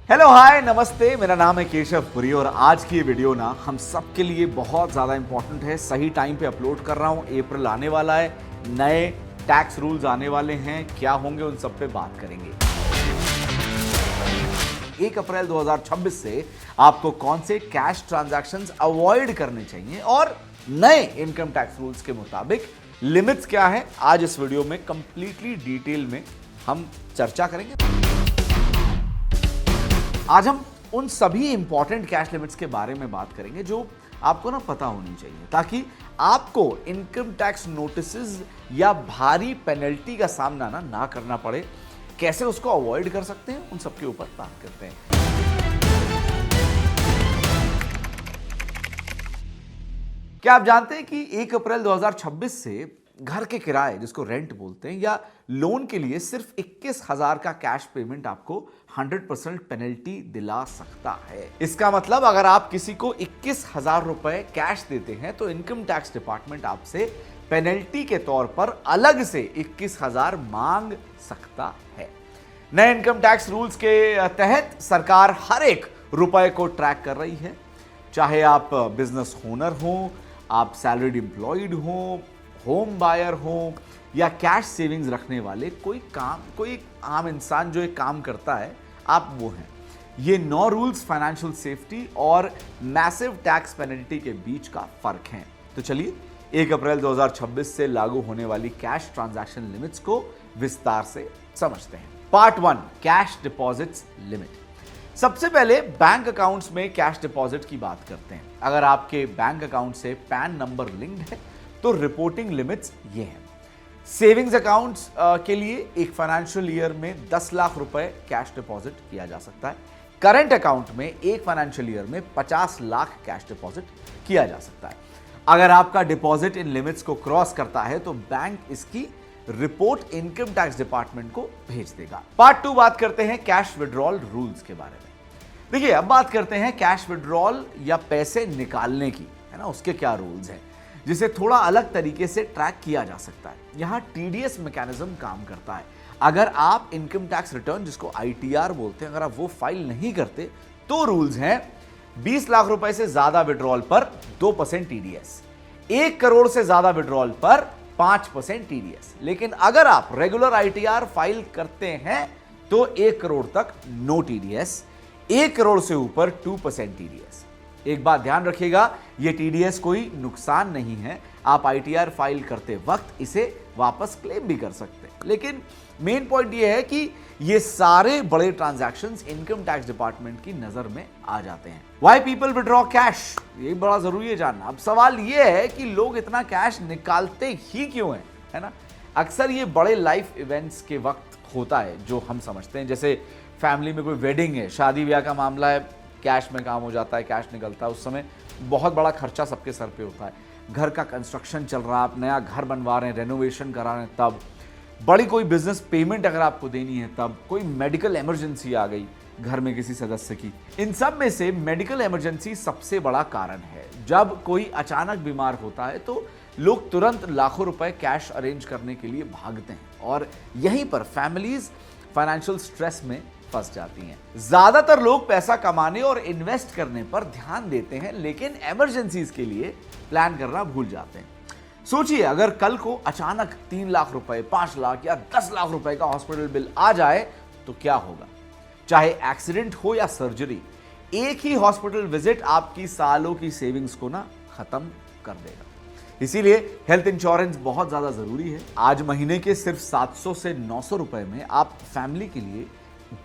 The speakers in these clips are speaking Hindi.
हेलो हाय नमस्ते, मेरा नाम है केशव पुरी और आज की ये वीडियो ना हम सबके लिए बहुत ज़्यादा इंपॉर्टेंट है। सही टाइम पे अपलोड कर रहा हूँ। अप्रैल आने वाला है, नए टैक्स रूल्स आने वाले हैं, क्या होंगे उन सब पे बात करेंगे। 1 अप्रैल 2026 से आपको कौन से कैश ट्रांजैक्शंस अवॉइड करने चाहिए और नए इनकम टैक्स रूल्स के मुताबिक लिमिट्स क्या है, आज इस वीडियो में कंप्लीटली डिटेल में हम चर्चा करेंगे। आज हम उन सभी इंपॉर्टेंट कैश लिमिट्स के बारे में बात करेंगे जो आपको ना पता होनी चाहिए, ताकि आपको इनकम टैक्स नोटिसेस या भारी पेनल्टी का सामना ना करना पड़े। कैसे उसको अवॉइड कर सकते हैं, उन सब के ऊपर बात करते हैं। क्या आप जानते हैं कि 1 अप्रैल 2026 से घर के किराए, जिसको रेंट बोलते हैं, या लोन के लिए सिर्फ 21,000 का कैश पेमेंट आपको 100% पेनल्टी दिला सकता है। इसका मतलब अगर आप किसी को 21,000 रुपए कैश देते हैं तो इनकम टैक्स डिपार्टमेंट आपसे पेनल्टी के तौर पर अलग से 21,000 मांग सकता है। नए इनकम टैक्स रूल्स के तहत सरकार हर एक रुपए को ट्रैक कर रही है, चाहे आप बिजनेस ओनर हो, आप सैलरीड एम्प्लॉयड हो, होम बायर हो या कैश सेविंग्स रखने वाले कोई आम इंसान जो एक काम करता है, आप वो हैं। ये 9 रूल्स फाइनेंशियल सेफ्टी और मैसिव टैक्स पेनल्टी के बीच का फर्क है। तो चलिए 1 अप्रैल 2026 से लागू होने वाली कैश ट्रांजैक्शन लिमिट्स को विस्तार से समझते हैं। Part 1, cash deposits limit. सबसे पहले बैंक अकाउंट्स में कैश डिपॉजिट की बात करते हैं। अगर आपके बैंक अकाउंट से पैन नंबर लिंक्ड है तो रिपोर्टिंग लिमिट्स ये हैं। सेविंग्स अकाउंट्स के लिए एक फाइनेंशियल ईयर में 10 लाख रुपए कैश डिपॉजिट किया जा सकता है। करंट अकाउंट में एक फाइनेंशियल ईयर में 50 लाख कैश डिपॉजिट किया जा सकता है। अगर आपका डिपॉजिट इन लिमिट्स को क्रॉस करता है तो बैंक इसकी रिपोर्ट इनकम टैक्स डिपार्टमेंट को भेज देगा। पार्ट 2 बात करते हैं कैश विड्रॉल रूल्स के बारे में। देखिए, अब बात करते हैं कैश विड्रॉल या पैसे निकालने की, है ना, उसके क्या रूल्स हैं, जिसे थोड़ा अलग तरीके से ट्रैक किया जा सकता है। यहां टीडीएस मैकेनिज्म काम करता है। अगर आप इनकम टैक्स रिटर्न, जिसको आईटीआर बोलते हैं, अगर आप वो फाइल नहीं करते तो रूल्स हैं 20 लाख रुपए से ज्यादा विड्रॉल पर 2% टीडीएस, 1 करोड़ से ज्यादा विड्रॉल पर 5% टीडीएस। लेकिन अगर आप रेगुलर आईटीआर फाइल करते हैं तो 1 करोड़ तक नो टीडीएस, 1 करोड़ से ऊपर 2% टीडीएस। एक बात ध्यान रखिएगा, ये टीडीएस कोई नुकसान नहीं है। आप आईटीआर फाइल करते वक्त इसे वापस क्लेम भी कर सकते हैं। लेकिन मेन पॉइंट ये है कि ये सारे बड़े ट्रांजैक्शंस इनकम टैक्स डिपार्टमेंट की नजर में आ जाते हैं। व्हाई पीपल विड्रॉ कैश, ये बड़ा जरूरी है जानना। अब सवाल ये है कि लोग इतना कैश निकालते ही क्यों हैं, है ना। अक्सर ये बड़े लाइफ इवेंट्स के वक्त होता है जो हम समझते हैं, जैसे फैमिली में कोई वेडिंग है, शादी ब्याह का मामला है, कैश में काम हो जाता है, कैश निकलता है, उस समय बहुत बड़ा खर्चा सबके सर पे होता है। घर का कंस्ट्रक्शन चल रहा है, आप नया घर बनवा रहे हैं, रेनोवेशन करा रहे हैं, तब बड़ी कोई बिजनेस पेमेंट अगर आपको देनी है, तब कोई मेडिकल इमरजेंसी आ गई घर में किसी सदस्य की। इन सब में से मेडिकल इमरजेंसी सबसे बड़ा कारण है। जब कोई अचानक बीमार होता है तो लोग तुरंत लाखों रुपए कैश अरेंज करने के लिए भागते हैं और यहीं पर फैमिलीज फाइनेंशियल स्ट्रेस में फंस जाती हैं। ज्यादातर लोग पैसा कमाने और इन्वेस्ट करने पर ध्यान देते हैं, लेकिन इमरजेंसीज के लिए प्लान करना भूल जाते हैं। सोचिए, अगर कल को अचानक 3 लाख रुपए, 5 लाख या 10 लाख रुपए का हॉस्पिटल बिल आ जाए तो क्या होगा। चाहे एक्सीडेंट हो या सर्जरी, एक ही हॉस्पिटल विजिट आपकी सालों की सेविंग्स को ना खत्म कर देगा। इसीलिए हेल्थ इंश्योरेंस बहुत ज्यादा जरूरी है। आज महीने के सिर्फ 700 से 900 रुपए में आप फैमिली के लिए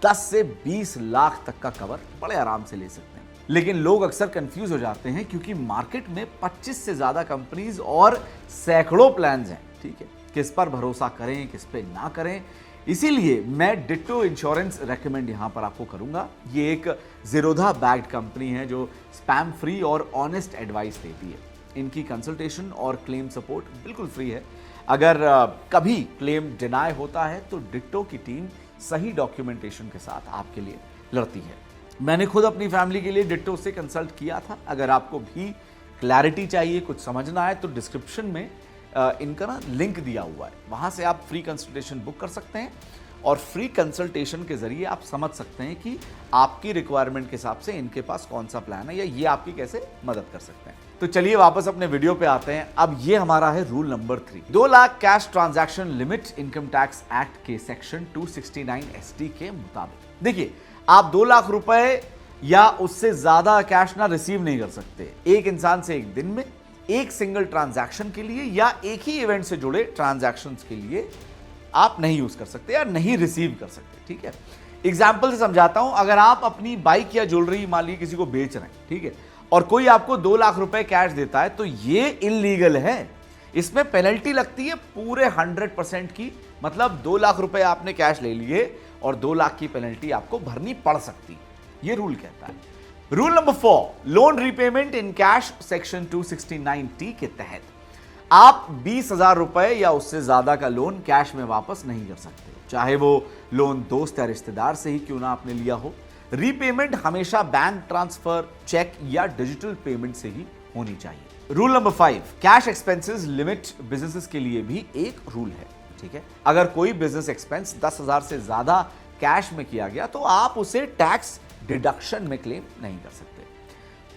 10 से 20 लाख तक का कवर बड़े आराम से ले सकते हैं। लेकिन लोग अक्सर कंफ्यूज हो जाते हैं क्योंकि मार्केट में 25 से ज्यादा कंपनीज और सैकड़ों प्लान्स हैं। ठीक है, किस पर भरोसा करें, किस पे ना करें। इसीलिए मैं डिट्टो इंश्योरेंस रेकमेंड यहां पर आपको करूंगा। ये एक जीरोधा बैक्ड कंपनी है जो स्पैम फ्री और ऑनेस्ट एडवाइस देती है। इनकी कंसल्टेशन और क्लेम सपोर्ट बिल्कुल फ्री है। अगर कभी क्लेम डिनाई होता है तो डिट्टो की टीम सही डॉक्यूमेंटेशन के साथ आपके लिए लड़ती है। मैंने खुद अपनी फैमिली के लिए डिट्टो से कंसल्ट किया था। अगर आपको भी क्लैरिटी चाहिए, कुछ समझना है, तो डिस्क्रिप्शन में इनका ना लिंक दिया हुआ है, वहां से आप फ्री कंसल्टेशन बुक कर सकते हैं और फ्री कंसल्टेशन के जरिए आप समझ सकते हैं कि आपकी रिक्वायरमेंट के हिसाब से इनके पास कौन सा प्लान है या ये आपकी कैसे मदद कर सकते हैं। तो चलिए वापस अपने वीडियो पे आते हैं। अब ये हमारा है rule number 3, 2 lakh cash transaction limit income tax act के सेक्शन 269 ST के मुताबिक। देखिए, आप 2 लाख रुपए या उससे ज्यादा कैश ना रिसीव नहीं कर सकते एक इंसान से एक दिन में, एक सिंगल ट्रांजैक्शन के लिए या एक ही इवेंट से जुड़े ट्रांजैक्शंस के लिए आप नहीं यूज कर सकते या नहीं रिसीव कर सकते। ठीक है, एग्जाम्पल से समझाता हूं। अगर आप अपनी बाइक या ज्वेलरी मान लीजिए किसी को बेच रहे हैं, ठीक है, और कोई आपको 2 लाख रुपए कैश देता है तो ये इलीगल है। इसमें पेनल्टी लगती है पूरे 100% की, मतलब 2 लाख रुपए आपने कैश ले लिए और 2 लाख की पेनल्टी आपको भरनी पड़ सकती है, ये रूल कहता है। Rule number 4, loan repayment in cash section 269T के तहत आप 20,000 रुपए या उससे ज्यादा का लोन कैश में वापस नहीं कर सकते, चाहे वो लोन दोस्त या रिश्तेदार से ही क्यों ना आपने लिया हो। रीपेमेंट हमेशा बैंक ट्रांसफर, चेक या डिजिटल पेमेंट से ही होनी चाहिए। Rule number 5, cash expenses limit businesses के लिए भी एक रूल है। ठीक है, अगर कोई बिजनेस एक्सपेंस 10,000 से ज्यादा कैश में किया गया तो आप उसे टैक्स डिडक्शन में क्लेम नहीं कर सकते।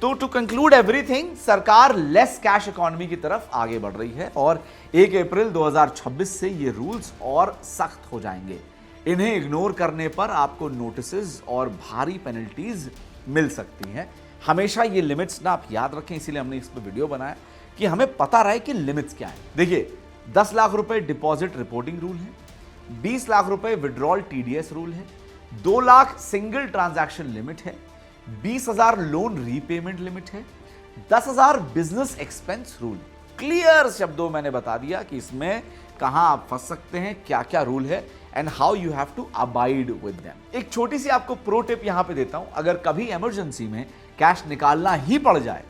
तो टू कंक्लूड एवरीथिंग, सरकार लेस कैश इकोनॉमी की तरफ आगे बढ़ रही है और 1 अप्रैल 2026 से ये रूल्स और सख्त हो जाएंगे। इन्हें इग्नोर करने पर आपको नोटिसेस और भारी पेनल्टीज मिल सकती हैं। हमेशा ये लिमिट्स ना आप याद रखें, इसीलिए हमने इस पर वीडियो बनाया कि हमें पता रहे कि लिमिट्स क्या है। देखिए, 10 लाख रुपए डिपॉजिट रिपोर्टिंग रूल है, 20 लाख रुपए विड्रॉल TDS रूल है, 2 लाख सिंगल ट्रांजैक्शन लिमिट है, 20,000 लोन रीपेमेंट लिमिट है, 10,000 बिजनेस एक्सपेंस रूल। क्लियर शब्दों मैंने बता दिया कि इसमें कहां आप फंस सकते हैं, क्या क्या रूल है and how you have to abide with them. एक छोटी सी आपको प्रो टिप यहां पे देता हूं, अगर कभी इमरजेंसी में कैश निकालना ही पड़ जाए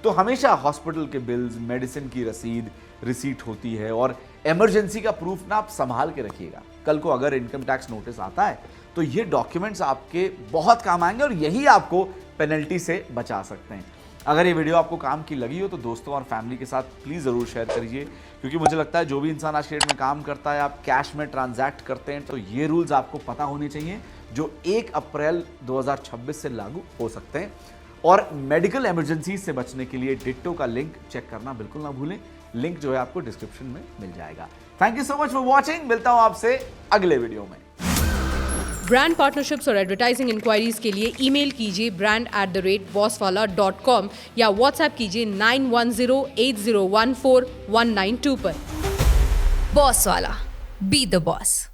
तो हमेशा हॉस्पिटल के बिल्स, मेडिसिन की रसीद, रिसीट होती है और इमरजेंसी का प्रूफ ना आप संभाल के रखिएगा। कल को अगर इनकम टैक्स नोटिस आता है तो ये डॉक्यूमेंट्स आपके बहुत काम आएंगे और यही आपको पेनल्टी से बचा सकते हैं। अगर ये वीडियो आपको काम की लगी हो तो दोस्तों और फैमिली के साथ प्लीज़ ज़रूर शेयर करिए, क्योंकि मुझे लगता है जो भी इंसान आज के डेट में काम करता है, आप कैश में ट्रांजैक्ट करते हैं, तो ये रूल्स आपको पता होने चाहिए जो 1 अप्रैल 2026 से लागू हो सकते हैं। और मेडिकल इमरजेंसी से बचने के लिए डिट्टो का लिंक चेक करना बिल्कुल ना भूलें। लिंक जो है आपको डिस्क्रिप्शन में मिल जाएगा। Thank you so much for watching. मिलता हूं आपसे अगले वीडियो में। ब्रांड पार्टनरशिप्स और एडवर्टाइजिंग इंक्वायरीज के लिए ईमेल कीजिए brand@bosswala.com या व्हाट्सएप कीजिए 9108014192 पर। बॉस वाला, बी द बॉस।